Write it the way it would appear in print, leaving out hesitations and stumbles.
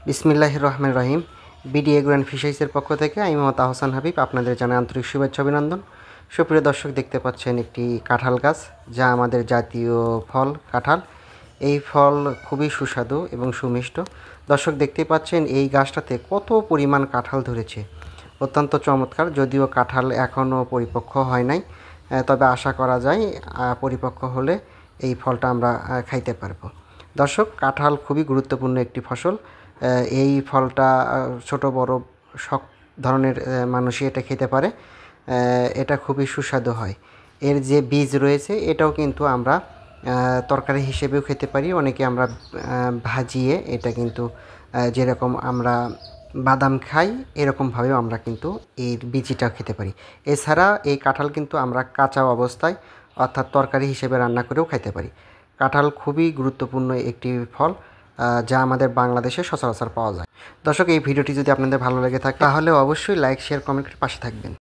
বিসমিল্লাহির রহমানির রহিম। BD agro and ফিশারিজের পক্ষ থেকে আমি মোহাম্মদ আহসান হাবিব আপনাদের জানাই আন্তরিক শুভেচ্ছা অভিনন্দন। সুপ্রিয় দর্শক, দেখতে পাচ্ছেন একটি কাঁঠাল গাছ, যা আমাদের জাতীয় ফল কাঁঠাল। এই ফল খুবই সুস্বাদু এবং সুমিষ্ট। দর্শক, দেখতে পাচ্ছেন এই গাছটাতে কত পরিমাণ কাঁঠাল ধরেছে, অত্যন্ত চমৎকার। যদিও কাঁঠাল এখনও পরিপক্ক হয় নাই, তবে আশা করা যায় পরিপক্ক হলে এই ফলটা আমরা খাইতে পারবো। দর্শক, কাঁঠাল খুবই গুরুত্বপূর্ণ একটি ফসল। এই ফলটা ছোট বড় সব ধরনের মানুষই এটা খেতে পারে। এটা খুবই সুস্বাদু হয়। এর যে বীজ রয়েছে এটাও কিন্তু আমরা তরকারি হিসেবেও খেতে পারি। অনেকে আমরা ভাজিয়ে এটা কিন্তু যেরকম আমরা বাদাম খাই এরকমভাবেও আমরা কিন্তু এর বীজটা খেতে পারি। এছাড়া এই কাঁঠাল কিন্তু আমরা কাঁচা অবস্থায় অর্থাৎ তরকারি হিসেবে রান্না করেও খেতে পারি। কাঁঠাল খুবই গুরুত্বপূর্ণ একটি ফল, যা আমাদের বাংলাদেশে সচরাচর পাওয়া যায়। দর্শক, এই ভিডিওটি যদি আপনাদের ভালো লেগে থাকে তাহলে অবশ্যই লাইক, শেয়ার, কমেন্ট করে পাশে থাকবেন।